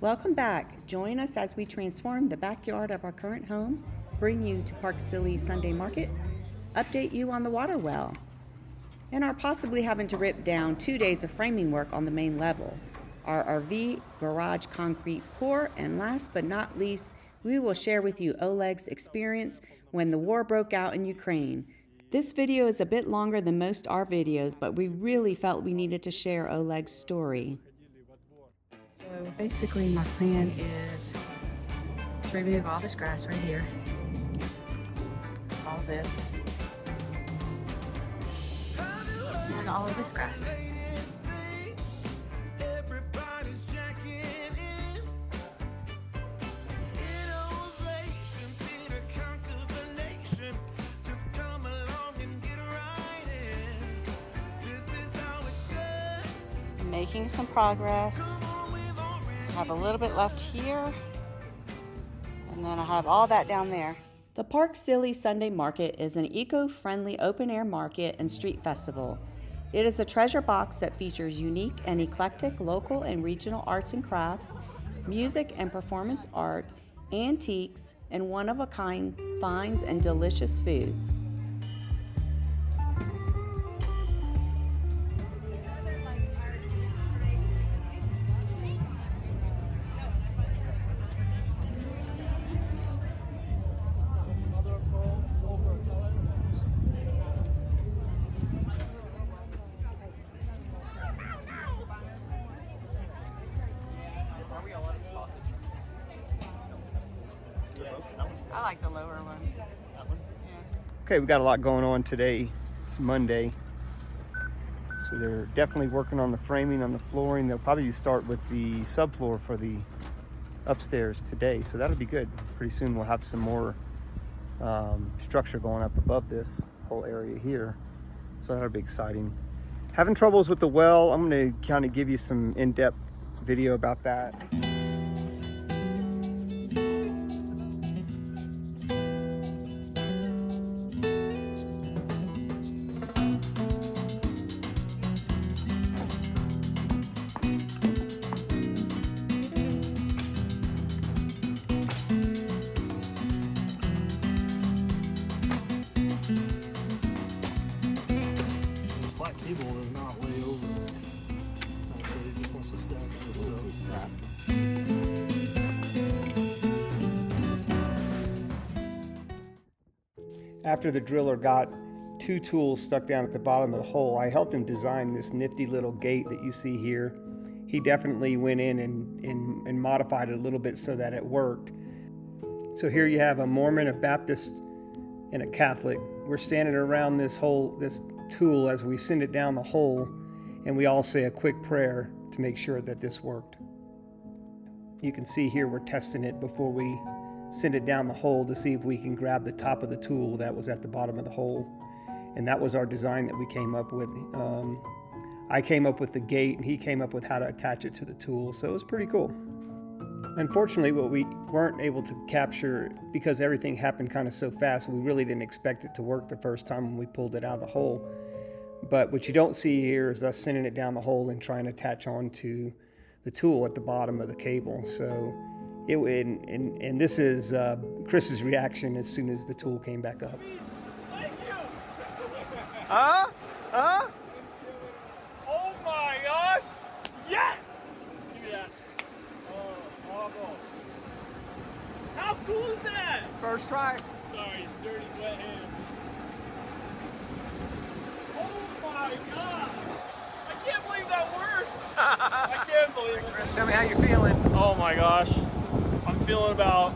Welcome back. Join us as we transform the backyard of our current home, bring you to Park Silly Sunday Market, update you on the water well, and are possibly having to rip down 2 days of framing work on the main level, our RV garage concrete pour, and last but not least, we will share with you Oleg's experience when the war broke out in Ukraine. This video is a bit longer than most our videos, but we really felt we needed to share Oleg's story. So basically my plan is to remove all this grass right here, all this, and all of this grass. Making some progress. I have a little bit left here, and then I have all that down there. The Park Silly Sunday Market is an eco-friendly open-air market and street festival. It is a treasure box that features unique and eclectic local and regional arts and crafts, music and performance art, antiques, and one-of-a-kind finds and delicious foods. I like the lower one. Okay, we got a lot going on today. It's Monday. So they're definitely working on the framing, on the flooring. They'll probably start with the subfloor for the upstairs today. So that'll be good. Pretty soon we'll have some more structure going up above this whole area here. So that'll be exciting. Having troubles with the well. I'm gonna kind of give you some in-depth video about that. Cable is not way over this. So he just wants to stack it. After the driller got 2 tools stuck down at the bottom of the hole, I helped him design this nifty little gate that you see here. He definitely went in and modified it a little bit so that it worked. So here you have a Mormon, a Baptist, and a Catholic. We're standing around this tool as we send it down the hole, and we all say a quick prayer to make sure that this worked. You can see here we're testing it before we send it down the hole to see if we can grab the top of the tool that was at the bottom of the hole. And that was our design that we came up with. I came up with the gate, and he came up with how to attach it to the tool, so it was pretty cool. Unfortunately, what we weren't able to capture, because everything happened kind of so fast, we really didn't expect it to work the first time when we pulled it out of the hole. But what you don't see here is us sending it down the hole and trying to attach onto the tool at the bottom of the cable. So and this is Chris's reaction as soon as the tool came back up. Oh my gosh! Yes! Give me that. Oh, awful. How cool is that? First try. Sorry, dirty, wet hands. Oh my god! I can't believe that worked! I can't believe it. Chris, tell me how you're feeling. Oh my gosh. I'm feeling about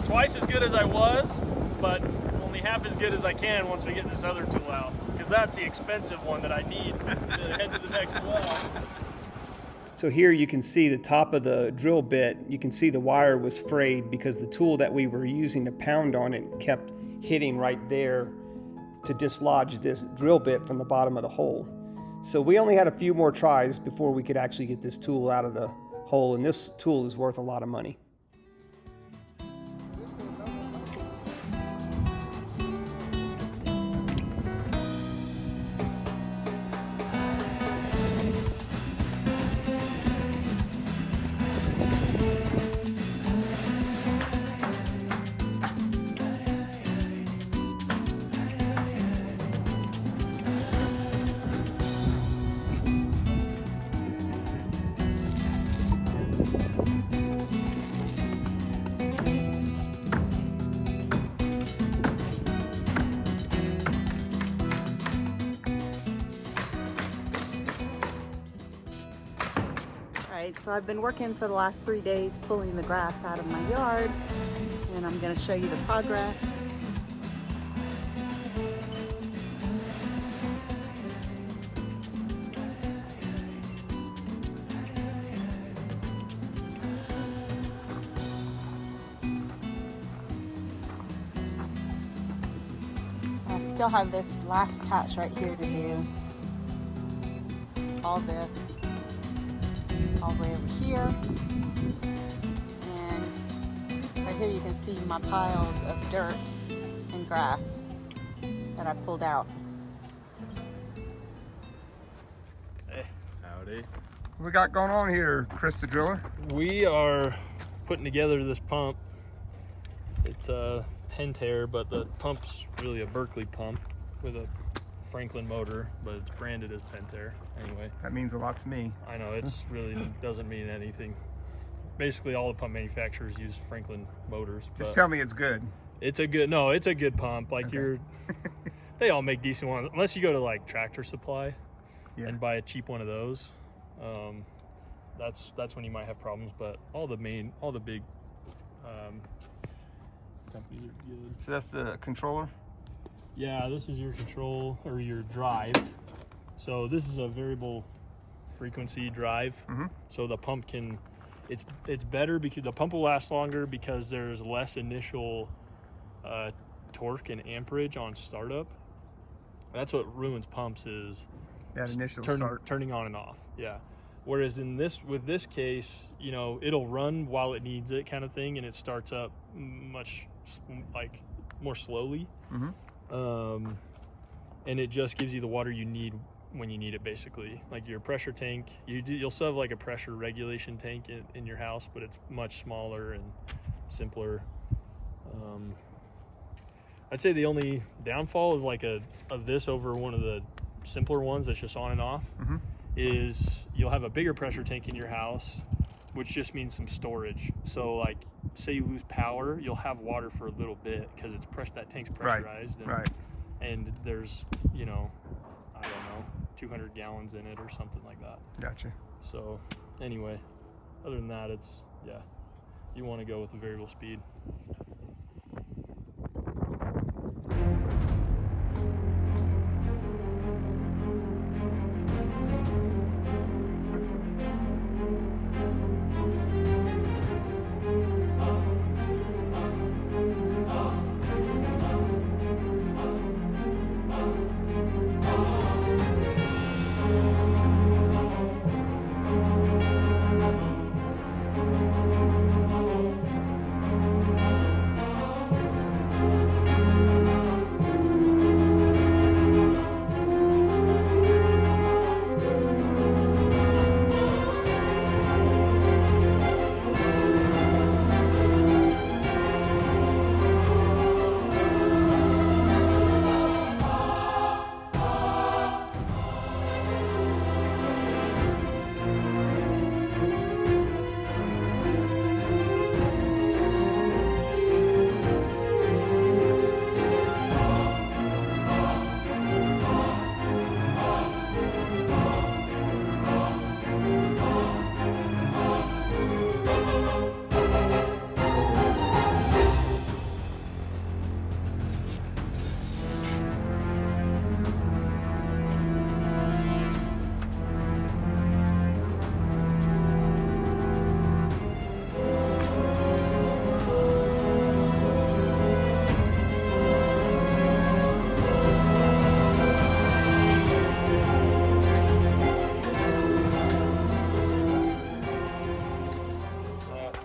twice as good as I was, but only half as good as I can once we get this other tool out. Because that's the expensive one that I need to head to the next well. So here you can see the top of the drill bit. You can see the wire was frayed because the tool that we were using to pound on it kept hitting right there to dislodge this drill bit from the bottom of the hole. So we only had a few more tries before we could actually get this tool out of the hole, and this tool is worth a lot of money. Alright, so I've been working for the last 3 days pulling the grass out of my yard, and I'm going to show you the progress. I still have this last patch right here to do. All this, all the way over here. And right here you can see my piles of dirt and grass that I pulled out. Hey, howdy. What we got going on here, Chris the driller? We are putting together this pump. It's a Pentair, but the pump's really a Berkeley pump with a Franklin motor, but it's branded as Pentair. Anyway, That means a lot to me. I know it's really doesn't mean anything. Basically, all the pump manufacturers use Franklin motors. Just but tell me it's good. it's a good. No, it's a good pump. Like Okay. they all make decent ones, unless you go to like Tractor Supply Yeah. and buy a cheap one of those. That's when you might have problems. But all the big companies are good. So that's the controller? Yeah, this is your control or your drive. So this is a variable frequency drive. Mhm. So the pump can, it's better because the pump will last longer because there's less initial torque and amperage on startup. That's what ruins pumps is That initial start. turning on and off. Yeah. Whereas with this case, you know, it'll run while it needs it kind of thing, and it starts up much like more slowly. Mhm. And it just gives you the water you need when you need it, basically. Like your pressure tank, you'll still have like a pressure regulation tank in your house, but it's much smaller and simpler. I'd say the only downfall of this over one of the simpler ones that's just on and off Mhm. is you'll have a bigger pressure tank in your house, which just means some storage. So like say you lose power, you'll have water for a little bit because that tank's pressurized. Right. And there's, you know, I don't know, 200 gallons in it or something like that. Gotcha. So anyway, other than that, you want to go with the variable speed.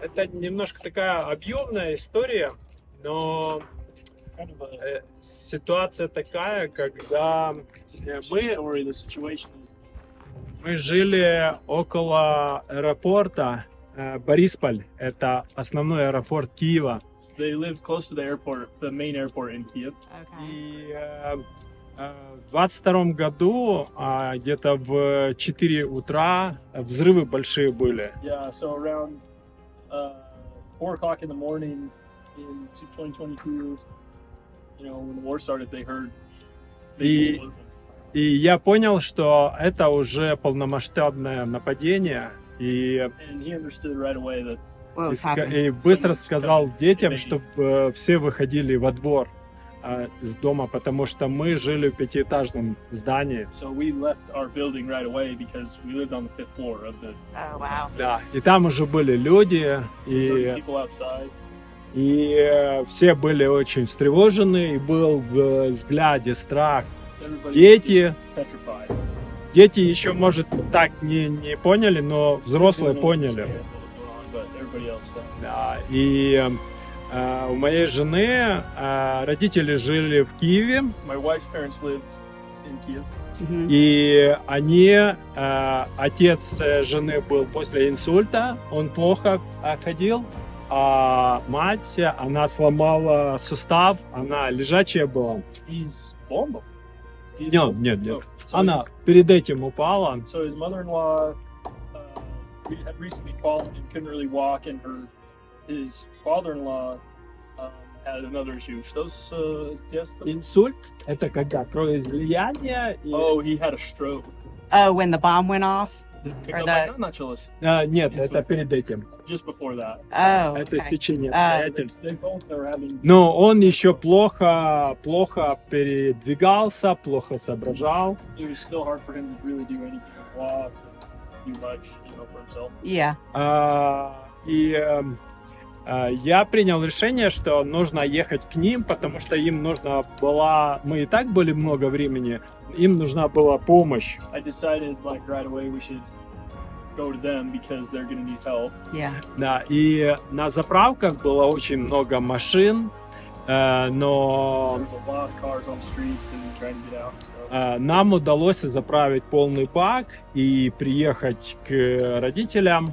Это немножко такая объемная история, но ситуация такая, когда мы жили около аэропорта Борисполь, это основной аэропорт Киева. They lived close to the airport, the main airport in Kiev. Okay. И в 22 году где-то в 4 утра взрывы большие были. Yeah, so around 4 o'clock in the morning in 2022, you know, when the war started, they heard big И, explosions. и я понял, что это уже полномасштабное нападение. И, And he understood right away that What was и happening? быстро сказал детям, чтобы все выходили во двор с дома, потому что мы жили в пятиэтажном здании. so we left our building right away because we lived on the 5th floor of the Oh, wow. Да, и там уже были люди, people outside. и все были очень встревожены, и был в взгляде страх. Everybody Дети, was petrified. дети еще, может, так не поняли, но взрослые Didn't поняли. understand what was going on, but everybody else did. Да, и у моей жены родители жили в Киеве, My wife's parents lived in Kiev. и они, отец жены был после инсульта, он плохо ходил, а мать, она сломала сустав, она лежачая была. He's bomb. Нет. Она перед этим упала. So his mother-in-law had recently fallen and couldn't really walk, and his father-in-law had another issue. Что с детства? Инсульт – это когда кровоизлияние. И... Oh, he had a stroke. Oh, when the bomb went off? Когда the- война началась, Нет, это перед этим. just before that. Oh, Это okay. стечение А. обстоятельств. They both were having. Но он еще плохо передвигался, плохо соображал. It was still hard for him to really do anything, walk, do much, for himself. Yeah. Я принял решение, что нужно ехать к ним, потому что им нужна была... Мы и так были много времени, им нужна была помощь. I decided right away we should go to them because they're going to need help. Yeah. Да, и на заправках было очень много машин, но There's a lot of cars on the streets and trying to get out. So. нам удалось заправить полный бак и приехать к родителям.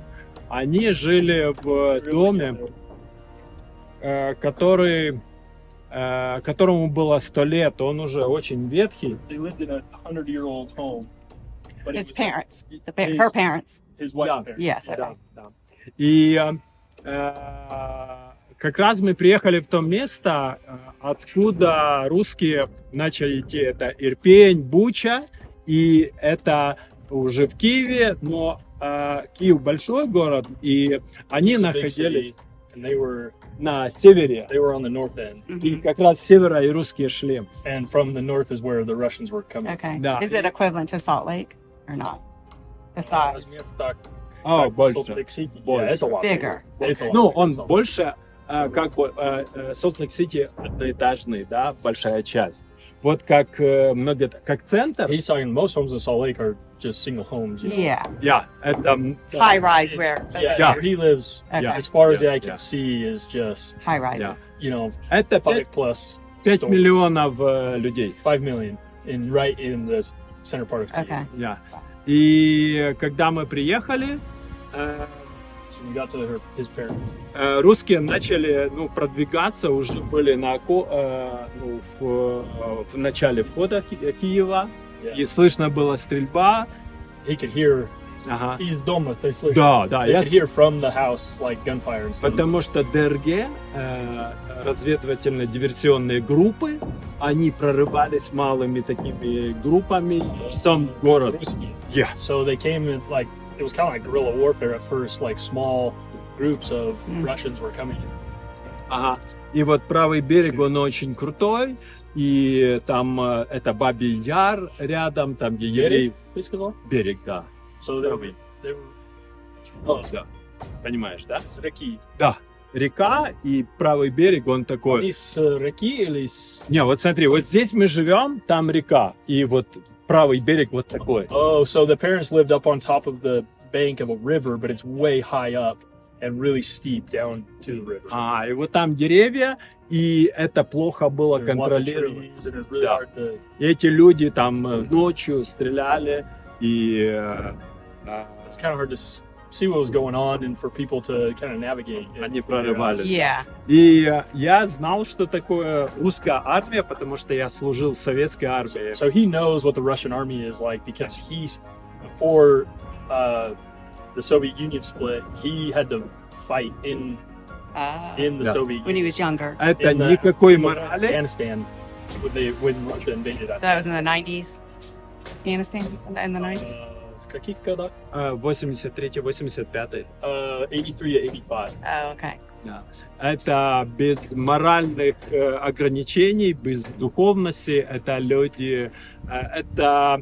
Они жили в доме, которому было 100 лет. Он уже очень ветхий. They lived in a 100-year-old home. But it His was parents. his- Her parents. His wife's Да. parents. Yes. Да, Okay. да. И как раз мы приехали в то место, откуда русские начали идти. Это Ирпень, Буча, и это уже в Киеве, но Киев большой город, и они It's a big находились city, and they were на севере. on the north end, И как раз с севера и русские шли. and from the north is where the Russians were coming. Okay. Да. Is it equivalent to Salt Lake or not? The size. Размер так, О, как больше. Salt Lake City. Больше. Yeah, it's a lot Bigger. It's a lot Ну, bigger. он It's a lot больше, как бы, Солт-Лейк-Сити одноэтажный, да, большая часть. Вот как как центр. He's talking most homes in Salt Lake are just single homes. You know? Yeah. Это It's high rise where Yeah, where he lives, Okay. as far as the eye Yeah. can see, is just high rises. это 5 plus 5 stores. миллионов людей. 5 million right in the center part of Kyiv. Okay. Yeah. И когда мы приехали, So we got to his parents. русские начали продвигаться, уже были в начале входа Киева, Yeah. и слышно была стрельба. He could hear. Ага. He's дома, то есть слышно. Да, They я could hear from the house like gunfire and stuff. потому что ДРГ, разведывательно-диверсионные группы, они прорывались малыми такими группами в сам город. Русские. Yeah. So they came in like it was kind of like guerrilla warfare at first. Like small groups of Russians were coming in. Ага. И вот правый берег, он очень крутой, и там это Бабий Яр рядом, там где евреи... Ты сказал? Берег, да. So they were Ну, да. Понимаешь, да? с реки. Да. Река и правый берег, он такой... Они с реки или с... Не, вот смотри, вот здесь мы живем, там река, и вот правый берег вот такой. Oh, so the parents lived up on top of the bank of a river, but it's way high up and really steep down to the river. И вот там деревья, и это плохо было There's lots of контролировать. trees, and it's really Да. hard to... И эти люди там ночью стреляли, и... It's kind of hard to see what was going on and for people to kind of navigate. and Они figure it out. прорывались. Yeah. И я знал, что такое русская армия, потому что я служил в советской армии. So he knows what the Russian army is like because he's before the Soviet Union split, he had to fight in the Yeah. Soviet When he Union. was younger. Это In the- никакой морали. Afghanistan when Russia invaded So that was in the 90s. Afghanistan in the 90s. каких годах? 83-85. 83 to 85. Oh, okay. Да. Это без моральных ограничений, без духовности. Это люди, это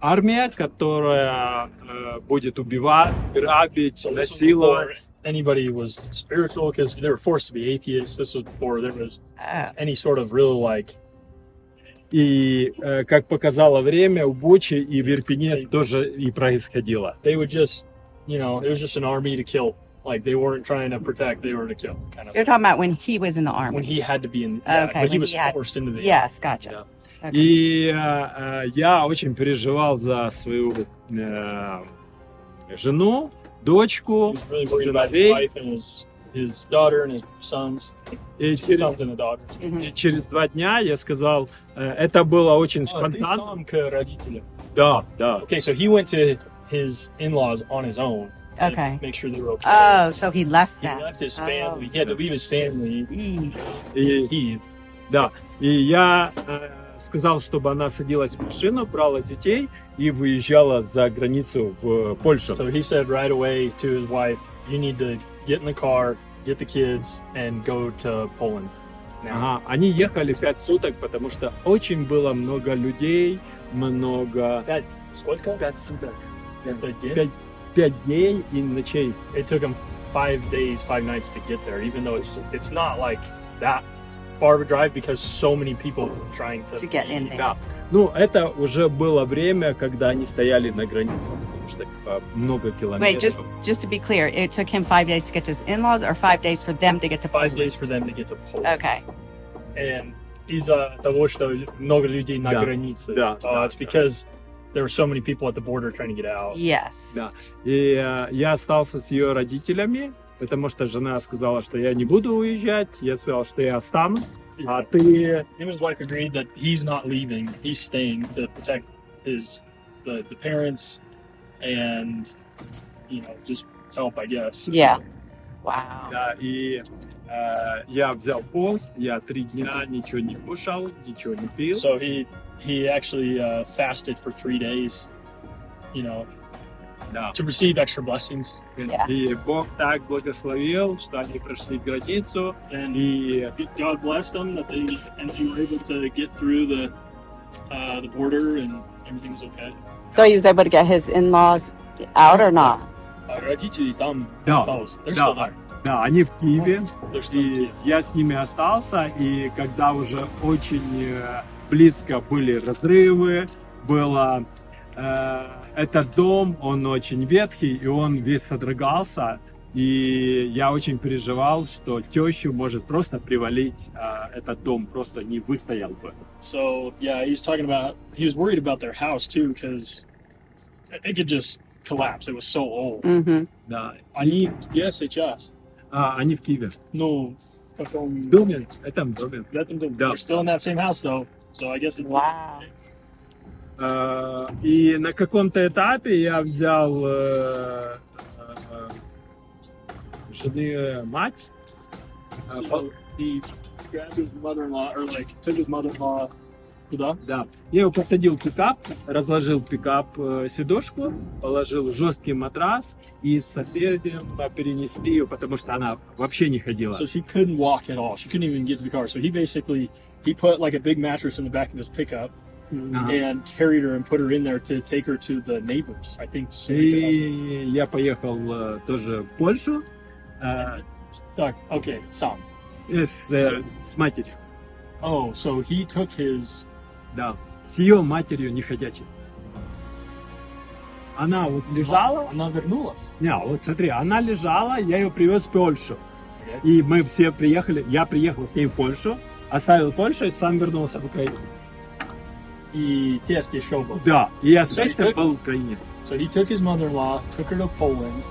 армия, которая будет убивать, грабить, So this was before насиловать. anybody was spiritual because they were forced to be atheists. This was before there was Oh. any sort of real like. И, как показало время, в Буче и в Ирпене тоже и происходило. They would just, you know, it was just an army to kill. Like they weren't trying to protect; they were to kill, kind of. You're talking about when he was in the When army. he had to be in, yeah, Okay, but he when was he had- forced into the. Yes, gotcha. Yeah. Okay. И я очень переживал за свою жену, дочку, He was really worried about his сыновей. wife and his daughter and his sons, И two sons and a daughter. и через 2 дня я сказал, это было очень Oh, спонтанно. ты сам к родителям. Да, да. Okay, so he went to his in-laws on his own to Okay. make sure they were okay. Oh, so he left He them. left his family. He had to leave his family. Eee. И, Eve. да. И я сказал, чтобы она садилась в машину, брала детей и выезжала за границу в Польшу. So he said right away to his wife, "You need to get in the car, get the kids, and go to Poland." Now. Ага, они ехали 5 суток, потому что очень было много людей, много... Сколько? 5 суток. Это день? 5 дней и ночей. It took him 5 days, 5 nights to get there, even though it's not like that far of a drive because so many people were trying to To get in there. Да. Ну, это уже было время, когда они стояли на границе, потому что много километров. Wait, just to be clear, it took him 5 days to get to his in-laws, or 5 days for them to get to 5 Poland? days for them to get to Poland. Okay. And из-за того, что много людей на Да. границе, Да, да, it's because there were so many people at the border trying to get out. Yes. Да. И я остался с ее родителями, потому что жена сказала, что я не буду уезжать. Я сказал, что я останусь. А ты... Him and his wife agreed that he's not leaving; he's staying to protect the parents and just help, I guess. Yeah. Wow. Да, и я взял пост, я 3 дня ничего не кушал, ничего не пил. So he actually fasted for 3 days, Да. to receive extra blessings. Yeah. И Бог так благословил, что они прошли границу, And и God blessed them that they were able to get through the border and everything was okay. So he was able to get his in-laws out or not? Родители там Да, остались. They're still there. да, они в Киеве, They're still in и Kyiv. я с ними остался, и когда уже очень близко были разрывы, было этот дом, он очень ветхий, и он весь содрогался, и я очень переживал, что тещу может просто привалить, этот дом просто не выстоял бы. So yeah, he was worried about their house too because it could just collapse. It was so old. Mm-hmm. Да. Они где сейчас? Они в Киеве. Ну, в каком В доме, этом доме. в этом доме. Да. They're still in that same house though, so I guess it's Wow. И на каком-то этапе я взял жены мать. So he grabbed his mother-in-law or like took his mother-in-law. Куда? Да. Я его подсадил в пикап, разложил пикап сидушку, положил жесткий матрас и с соседям перенесли ее, потому что она вообще не ходила. So she couldn't walk at all. She couldn't even get to the car. So he put like a big mattress in the back of his pickup Ага. and carried her and put her in there to take her to the neighbors. I think. И я поехал тоже в Польшу Так, okay, сам. с матерью. Oh, so he took his. Да. С ее матерью неходячей. Она вот лежала. Она вернулась. Не, вот смотри, она лежала, я ее привез в Польшу. И мы все приехали, я приехал с ней в Польшу, оставил Польшу и сам вернулся в Украину. И тесть еще был. Да, и я So he вместе took- был в Украине. So he took his mother-in-law, took her to Poland,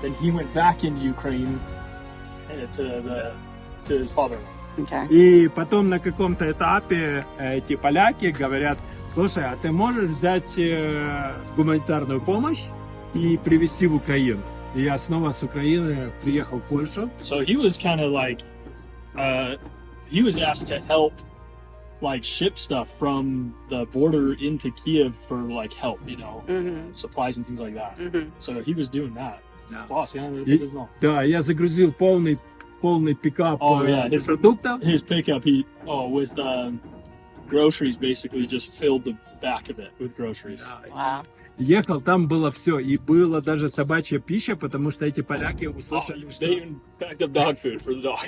then he went back into Ukraine to his father-in-law. Okay. И потом на каком-то этапе эти поляки говорят, слушай, а ты можешь взять гуманитарную помощь и привезти в Украину? И я снова с Украины приехал в Польшу. So he was kind of like, he was asked to help like ship stuff from the border into Kiev for like help, you know, supplies and things like that. So he was doing that. Да. Класс, я И- не знал. Да, я загрузил полный пикап Oh, yeah, his- продуктов. His pickup, with groceries, basically just filled the back of it with groceries. Wow. Ехал, там было все. И была даже собачья пища, потому что эти поляки Oh, услышали, что they even packed up dog food for the dogs.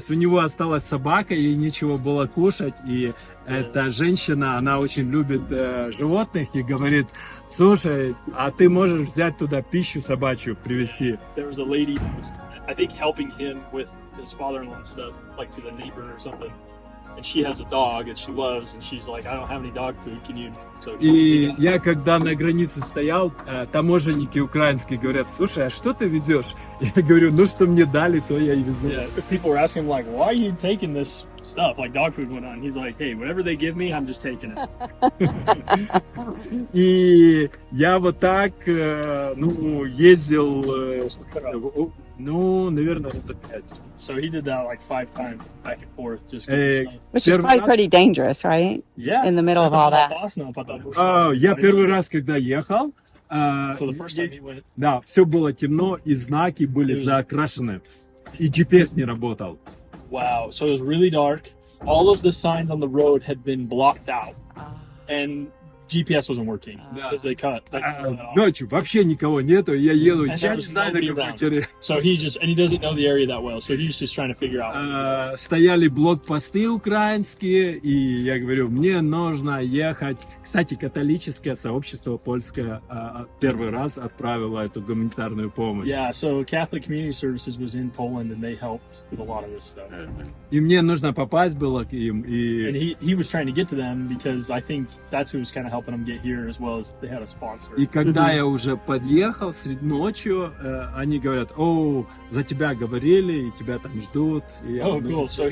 у него осталась собака, ей нечего было кушать. И эта женщина, она очень любит животных и говорит: слушай, а ты можешь взять туда пищу собачью, привезти? There was a lady, I think, helping him with his father-in-law and stuff, like to the neighbor or something. And she has a dog that she loves, and she's like, I don't have any dog food. Can you? So И я когда на границе стоял, таможенники украинские говорят: слушай, а что ты везешь? Я говорю: ну что мне дали, то я и везу. yeah, people were asking him like, why are you taking this stuff? Like dog food went on. He's like, hey, whatever they give me, I'm just taking it. И я вот так, ездил, наверное, раза 5. So he did that like 5 times back and forth, just getting stuff. Which is Первый probably раз- pretty dangerous, right? Yeah. In the middle of all that. Опасно, потому что- Я первый раз, когда ехал, So the first time he went, да, все было темно, и знаки были закрашены, и GPS не работал. wow. So it was really dark. All of the signs on the road had been blocked out, and GPS wasn't working because they cut. They cut it off. Ночью вообще никого нету, и я еду, And я there не was знаю, на nobody какой around. территории. So he doesn't know the area that well. So he's just trying to figure out. Стояли блокпосты украинские, и я говорю: мне нужно ехать. Кстати, католическое сообщество польское первый раз отправило эту гуманитарную помощь. Yeah. So Catholic Community Services was in Poland, and they helped with a lot of this stuff. И мне нужно попасть было к им. And И he was trying to get to them because I think that's who was kind of helping them get here, as well as they had a sponsor. когда я уже подъехал среди ночью, они говорят: о, за тебя говорили, и тебя там ждут. И я Oh, говорю: cool. So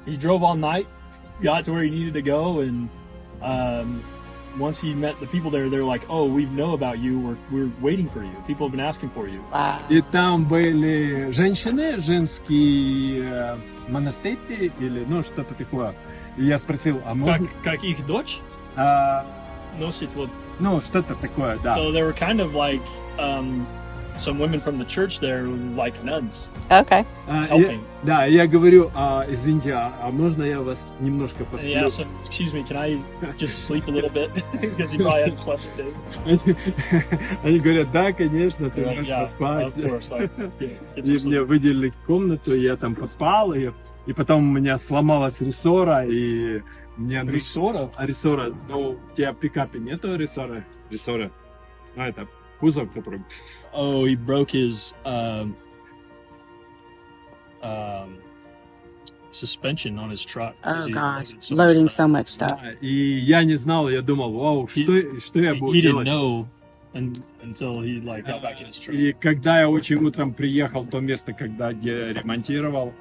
he drove all night, got to where he needed to go, and once he met the people there, they're like, "Oh, we know about you. We're waiting for you. People have been asking for you." Wow. И там были женщины, женский монастырь или что-то такое. И я спросил: а можно... Как их дочь носит вот. что-то такое, да. So they were kind of like some women from the church there, like nuns. Okay. helping. Да, я говорю: извините, а можно я вас немножко And he посплю? asked him, "Excuse me, can I just sleep a little bit?" Because he probably hadn't slept for days. Они говорят: да, конечно, ты They're like, можешь "Yeah, поспать. of course, like, get И some мне sleep." выделили комнату, и я там поспал, и потом у меня сломалась рессора, и мне... Рессора? Рессора, у тебя в пикапе нету рессора? Рессора. Это кузов, который... Oh, he broke his suspension on his truck. Oh He gosh, loaded so loading much so much stuff. И я не знал, я думал: вау, что я буду He didn't делать? know until he like got back in his truck. И когда я очень утром приехал в то место, где ремонтировал,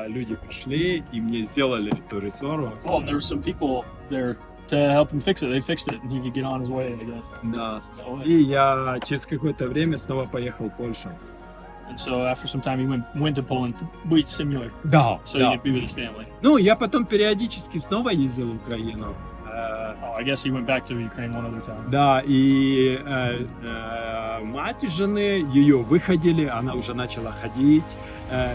люди пришли и мне сделали эту рессору. Oh, and there were some people there to help him fix it. They fixed it, and he could get on his way, I guess. Да. So, И я через какое-то время снова поехал в Польшу. and so after some time, he went to Poland to be similar, Да, so he could be with his family. Ну, я потом периодически снова ездил в Украину. Oh, I guess he went back to Ukraine one other time. Да, и мать жены, ее выходили, она уже начала ходить.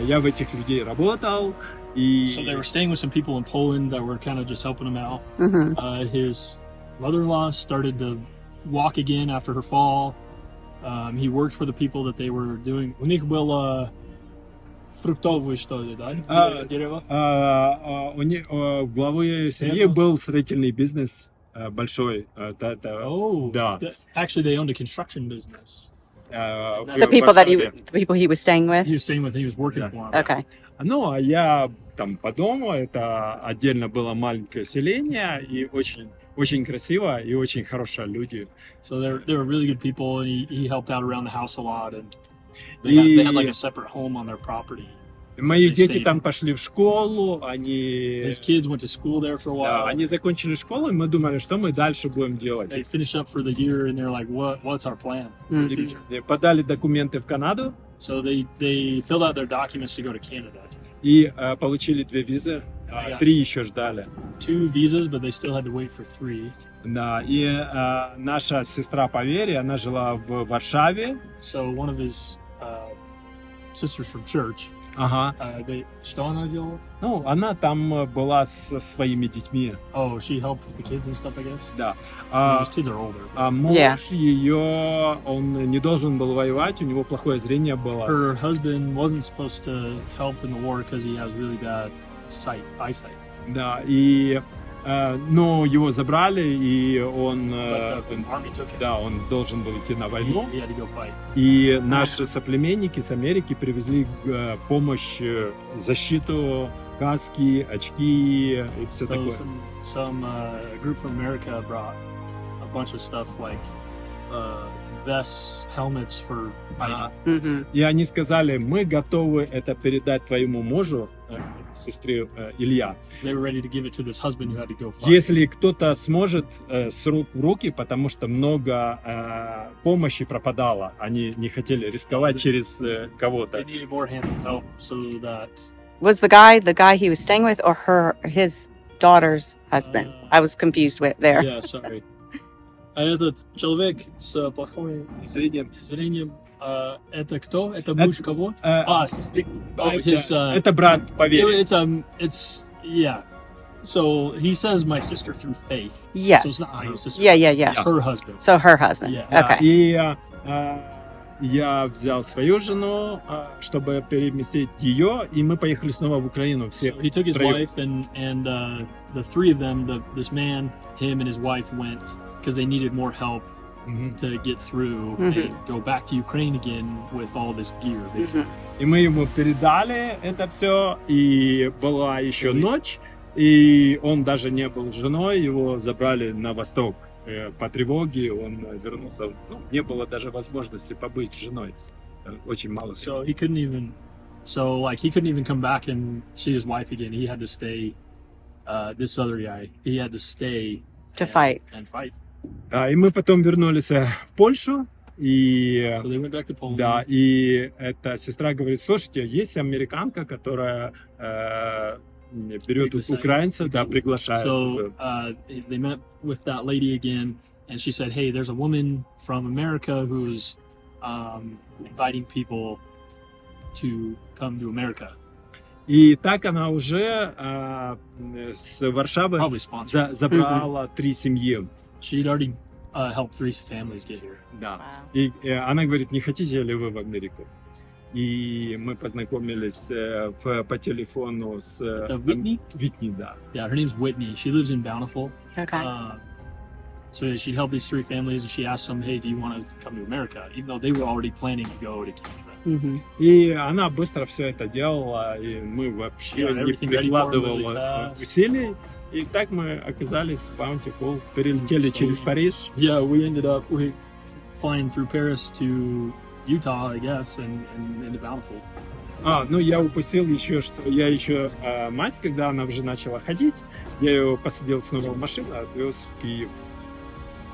Я в этих людей работал. И... So they were staying with some people in Poland that were kind of just helping him out. Mm-hmm. His mother-in-law started to walk again after her fall. He worked for the people that they were doing. У них было фруктовое что ли, да? Дерево. У главы семьи был строительный бизнес большой. Oh, да. Actually, they owned a construction business. The people he was staying with. He was staying with. He was working for him. Okay. Ну, а я там по дому, это отдельно было маленькое селение, и очень, очень красиво, и очень хорошие люди. So they were really good people, and he helped out around the house a lot, and they had like a separate home on their property. Мои They дети stayed. там пошли в школу, они... His kids went to school there for a Да, while. они закончили школу, и мы думали, что мы дальше будем делать. They finished up for the year, and they're like, "What's our plan?" И подали документы в Канаду, So they filled out their documents to go to Canada. и получили 2 визы. 3 еще ждали. 2 visas, but they still had to wait for 3. Да, и наша сестра по вере, она жила в Варшаве. So one of his sisters from church, Ага. что она делала? Ну, она там была со своими детьми. Oh, she helped with the kids and stuff, I guess. Да. His kids are older. А муж Yeah. ее, он не должен был воевать, у него плохое зрение было. Her husband wasn't supposed to help in the war because he has really bad eyesight. Да, и но его забрали, и он, But the army took him. да, он должен был идти на войну. He had to go fight. И наши соплеменники с Америки привезли помощь, защиту, каски, очки и все So такое. some group from America brought a bunch of stuff like vests, helmets for fighting. Mm-hmm. И они сказали, мы готовы это передать твоему мужу, сестре Илья. So they were ready to give it to this husband who had to go fight. Если кто-то сможет с рук в руки, потому что много помощи пропадало, они не хотели рисковать через кого-то. They needed more hands of help so that Was the guy he was staying with, or his daughter's husband? I was confused with there. Yeah, sorry. А этот человек с плохим зрением, это кто? Это муж кого? Сестры. Это брат по вере. It's yeah. So he says my sister through faith. Yes. So it's not my sister. Yeah. It's her husband. So her husband. Yeah. Да, Okay. и я взял свою жену, чтобы переместить ее, и мы поехали снова в Украину. Все So he took his втроем. wife and the three of them, this man, him and his wife went because they needed more help Мгм. to get through Mhm. and go back to Ukraine again with all this gear, basically. И мы ему передали это все, и была еще ночь, и он даже не был с женой, его забрали на восток по тревоге, он вернулся. Ну, не было даже возможности побыть с женой. Очень мало. So he couldn't even come back and see his wife again. He had to stay. This other guy, he had to stay To fight. and fight. Да, и мы потом вернулись в Польшу, и So they went back to Poland. да, и эта сестра говорит, слушайте, есть американка, которая берет украинцев, да, приглашает. So they met with that lady again, and she said, "Hey, there's a woman from America who's inviting people to come to America." И так она уже с Варшавы Probably sponsored. забрала 3 семьи. She'd already helped 3 families get here. Да. Wow. И она говорит, не хотите ли вы в Америку? И мы познакомились по телефону с Whitney? Whitney, да. Yeah, her name's Whitney. She lives in Bountiful. Okay. So yeah, she'd help these 3 families, and she asked them, "Hey, do you want to come to America?" Even though they were already planning to go to Canada. Mm-hmm. И она быстро все это делала, и мы вообще Yeah, не everything ready for them really прикладывали fast. усилий. И так мы оказались в Bountiful, перелетели So через Париж. Yeah, we ended up flying through Paris to Utah, I guess, and into Bountiful. Ну я упустил еще, что я еще мать, когда она уже начала ходить, я ее посадил снова в машину, отвез в Киев.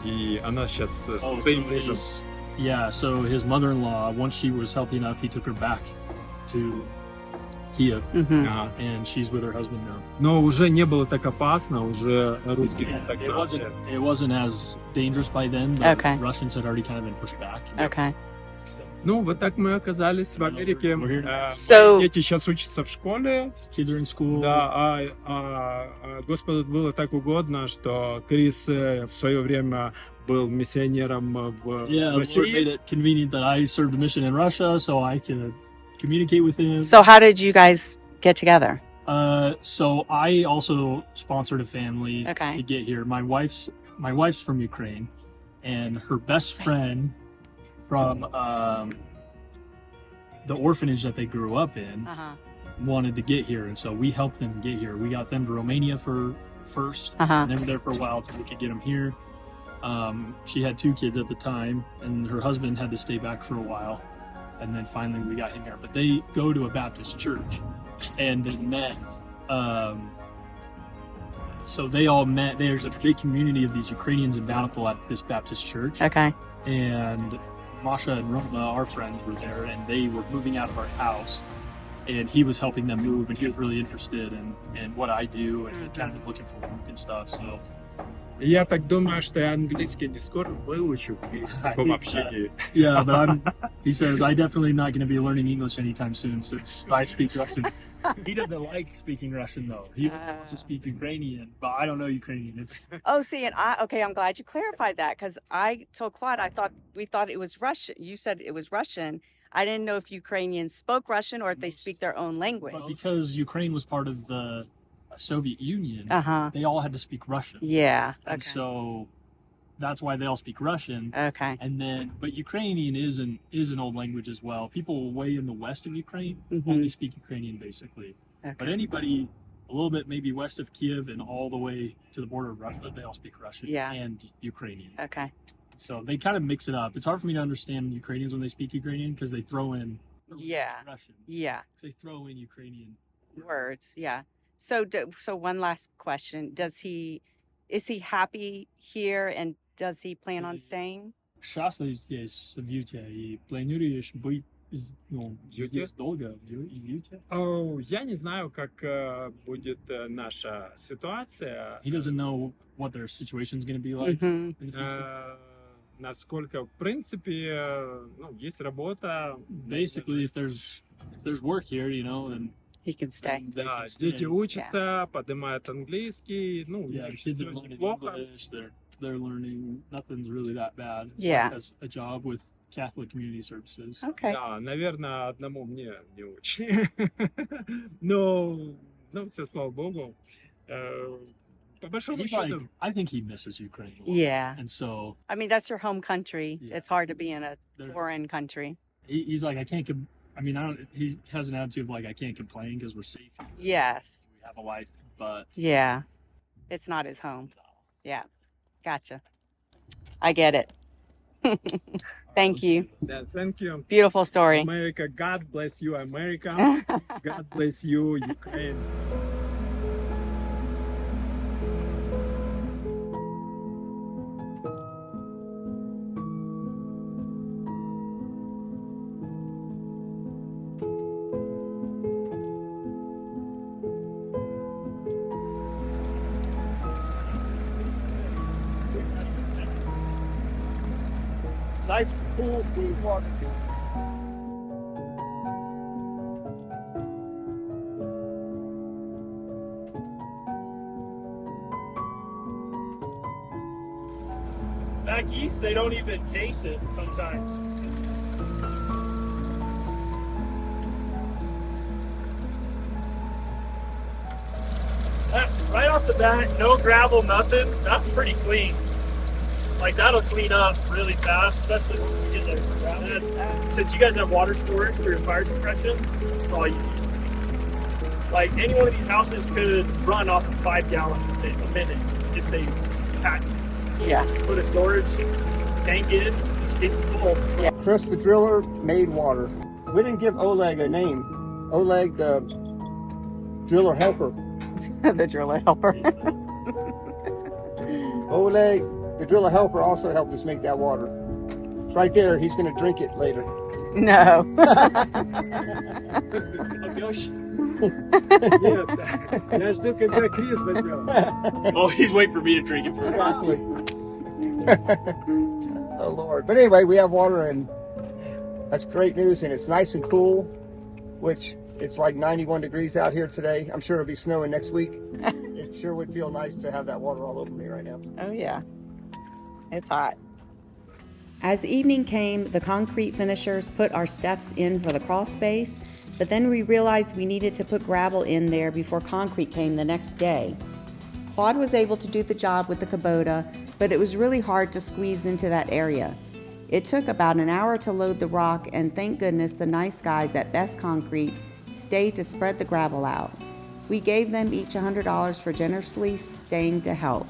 И она сейчас с своим мужем. Yeah, so his mother-in-law, once she was healthy enough, he took her back to Kiev, Mm-hmm. Ага. and she's with her husband now. Но уже не было так опасно, уже русские не так It начали. wasn't as dangerous by then. The Okay. Russians had already kind of been pushed back. Okay. Ну, вот так мы оказались в Америке. We're here. So- Дети сейчас учатся в школе. Kids are in school. Да, Господу было так угодно, что Крис в свое время был миссионером в Yeah, the Lord made России. it convenient that I served a mission in Russia, so I could communicate with him. So how did you guys get together? So I also sponsored a family Okay. to get here. My wife's from Ukraine, and her best friend from the orphanage that they grew up in Uh-huh. wanted to get here, and so we helped them get here. We got them to Romania first, Uh-huh. and they were there for a while until we could get them here. She had 2 kids at the time, and her husband had to stay back for a while, and then finally we got him here. But they go to a Baptist church, and they met. So they all met. There's a big community of these Ukrainians in Bountiful at this Baptist church, Okay. and Masha and Roma, our friends, were there, and they were moving out of our house and he was helping them move, and he was really interested in what I do and kind of looking for work and stuff. So Я так думаю, что я английский не скоро выучу при таком общении. yeah, but he says I definitely not going to be learning English anytime soon since I speak Russian. He doesn't like speaking Russian though. He wants to speak Ukrainian, but I don't know Ukrainian. It's Oh, see, and I'm glad you clarified that because I told Claude we thought it was Russian. You said it was Russian. I didn't know if Ukrainians spoke Russian or if they speak their own language. but because Ukraine was part of the Soviet Union, Uh-huh. they all had to speak Russian. Yeah. And Okay. so that's why they all speak Russian. Okay. And then, but Ukrainian is an old language as well. People way in the west of Ukraine Mhm. only speak Ukrainian basically. But Okay. anybody a little bit maybe west of Kiev and all the way to the border of Russia, they all speak Russian Yeah. and Ukrainian. Okay. So they kind of mix it up. It's hard for me to understand Ukrainians when they speak Ukrainian because they throw in Yeah. Russian. Yeah. 'Cause they throw in Ukrainian. Words. Yeah. So, so one last question: is he happy here, and does he plan on staying? Счастлив здесь, в Юте, и планируешь быть здесь долго, в Юте? Я не знаю, как будет наша ситуация. He doesn't know what their situation's going to be like Mhm. in the future. Насколько, в принципе, есть работа. Basically, if there's work here, then He can stay. they Да, can stay. дети учатся, поднимают английский. Yeah, kids are learning English. They're learning. Nothing's really that bad. As Yeah. far as a job with Catholic Community Services. Okay. Да, наверное, одному мне не очень. Но все, слава богу. По большому He's like, счету, I think he misses Ukraine. a lot. Yeah. And so I mean, that's your home country. Yeah. It's hard to be in a There- foreign country. he's like, I can't. He has an attitude of like, I can't complain because we're safe. Yes. We have a life, but Yeah. It's not his home. Yeah. Gotcha. I get it. Thank you. yeah, thank you. Beautiful story. America, God bless you, America. God bless you, Ukraine. nice, cool, clean water. Back east, they don't even case it sometimes. Right off the bat, no gravel, nothing. That's pretty clean. Like, that'll clean up really fast, especially when you get there. Gravel. Since you guys have water storage for your fire suppression, that's all you need. Like, any one of these houses could run off of 5 gallons a minute if they pack it. Yeah. Put a storage tank in, just keep it full. Chris the driller made water. We didn't give Oleg a name. Oleg the driller helper. The driller helper. Oleg the driller helper also helped us make that water. It's right there. He's going to drink it later. No. Нет, я жду, когда Крис возьмет. Oh, he's waiting for me to drink it first. Exactly. Oh Lord. But anyway, we have water, and that's great news, and it's nice and cool, which it's like 91 degrees out here today. I'm sure it'll be snowing next week. It sure would feel nice to have that water all over me right now. Oh, yeah. It's hot. As evening came, the concrete finishers put our steps in for the crawl space, but then we realized we needed to put gravel in there before concrete came the next day. Claude was able to do the job with the Kubota, but it was really hard to squeeze into that area. It took about an hour to load the rock, and thank goodness the nice guys at Best Concrete stayed to spread the gravel out. We gave them each $100 for generously staying to help.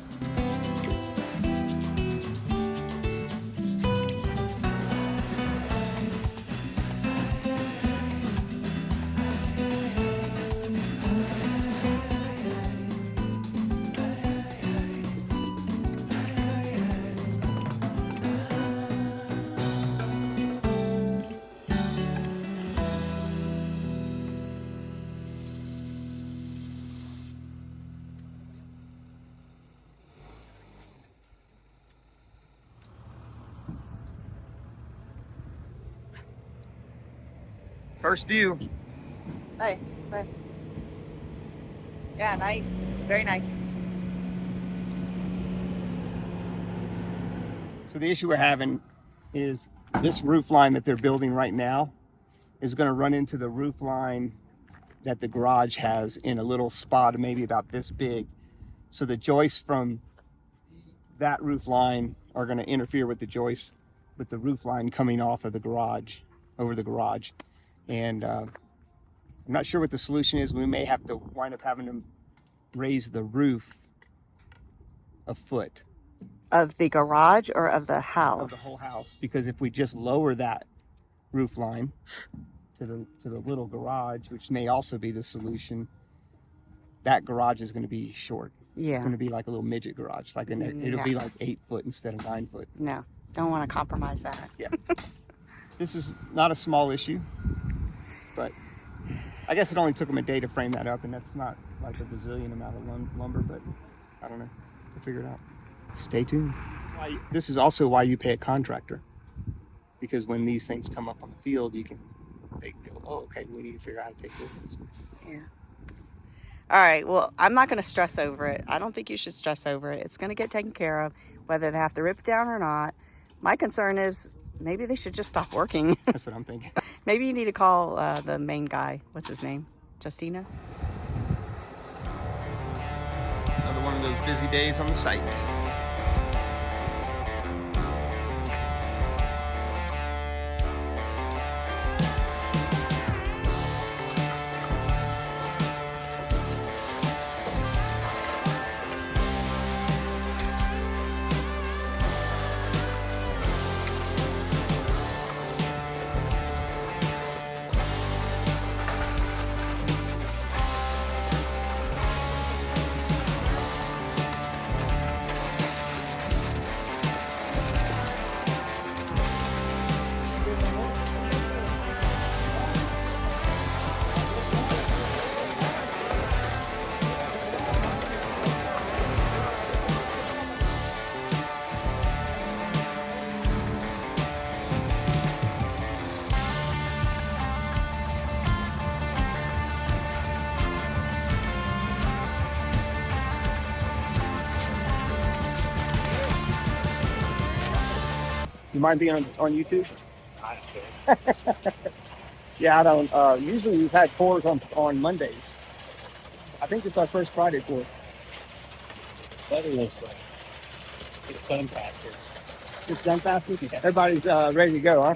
First view. Hey, hey. Yeah, nice. Very nice. So the issue we're having is this roof line that they're building right now is going to run into the roof line that the garage has in a little spot maybe about this big. So the joists from that roof line are going to interfere with the joists with the roof line coming off of the garage, over the garage. And I'm not sure what the solution is. We may have to wind up having to raise the roof a foot Of the garage or of the house? of the whole house, because if we just lower that roof line to the little garage, which may also be the solution, that garage is going to be short. Yeah. It's going to be like a little midget garage, like it'll be like 8 foot instead of 9 foot. No, don't want to compromise that. Yeah. This is not a small issue, but I guess it only took them a day to frame that up, and that's not like a bazillion amount of lumber, but I don't know. We'll figure it out. Stay tuned. This is also why you pay a contractor, because when these things come up on the field, they go, oh, okay, we need to figure out how to take care of this. Yeah. All right. Well, I'm not going to stress over it. I don't think you should stress over it. It's going to get taken care of, whether they have to rip it down or not. My concern is maybe they should just stop working. That's what I'm thinking. Maybe you need to call the main guy. What's his name? Justina? Another one of those busy days on the site. You mind being on YouTube? I don't care. Yeah, I don't. Usually we've had tours on Mondays. I think it's our first Friday tour. Weather looks like it's done faster. It's done faster? Yeah. Everybody's ready to go, huh?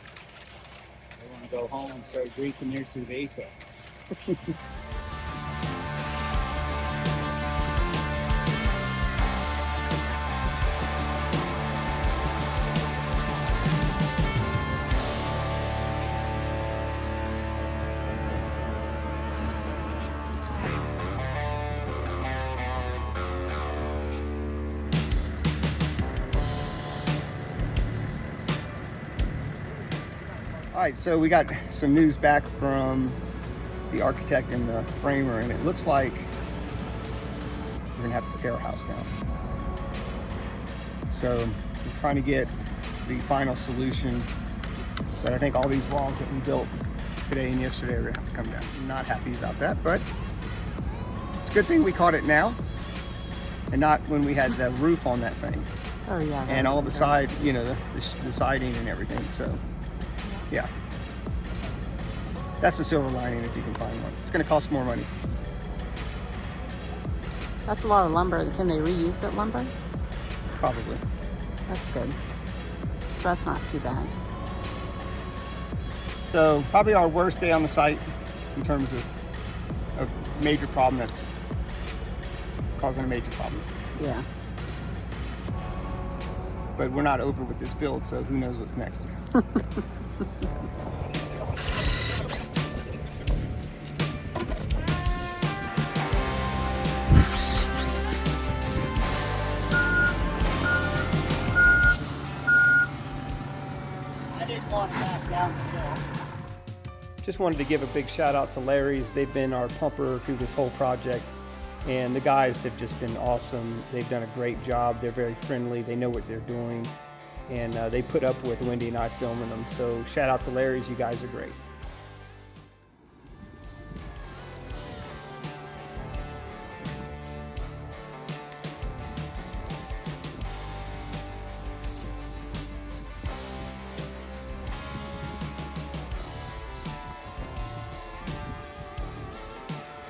They want to go home and start drinking their cerveza. All right, so we got some news back from the architect and the framer, and it looks like we're gonna have to tear our house down. So we're trying to get the final solution, but I think all these walls that we built today and yesterday are gonna have to come down. I'm not happy about that, but it's a good thing we caught it now and not when we had the roof on that thing Oh, yeah. and all the side, you know, the siding and everything. So yeah, that's the silver lining if you can find one. It's going to cost more money. That's a lot of lumber. Can they reuse that lumber? Probably. That's good. So that's not too bad. So probably our worst day on the site in terms of a major problem that's causing a major problem. Yeah. But we're not over with this build, so who knows what's next. Just wanted to give a big shout out to Larry's. They've been our pumper through this whole project, and the guys have just been awesome. They've done a great job. They're very friendly. They know what they're doing, and they put up with Wendy and I filming them. So shout out to Larry's. You guys are great.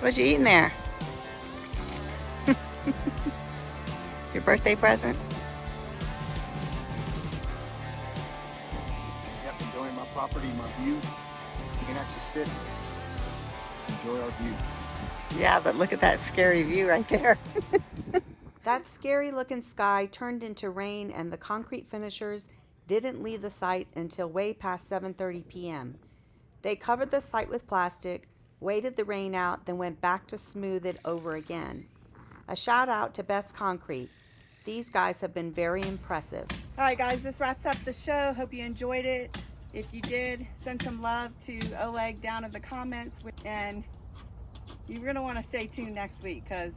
What you eating there? Your birthday present? Yep, enjoying my property, my view. You can actually sit, enjoy our view. Yeah, but look at that scary view right there. That scary looking sky turned into rain, and the concrete finishers didn't leave the site until way past 7:30 p.m. They covered the site with plastic, waited the rain out, then went back to smooth it over again. A shout out to Best Concrete. These guys have been very impressive. All right, guys, this wraps up the show. Hope you enjoyed it. If you did, send some love to Oleg down in the comments. And you're going to want to stay tuned next week because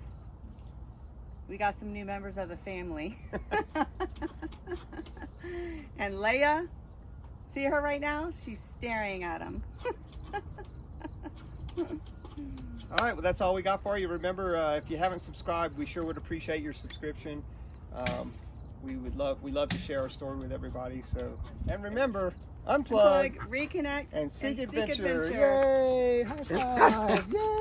we got some new members of the family. And Leia, see her right now? She's staring at him. All right, well, that's all we got for you. Remember, if you haven't subscribed, we sure would appreciate your subscription. We love to share our story with everybody. So, and remember, unplug, Reconnect, and seek seek adventure. adventure. Yay! High five! Yay!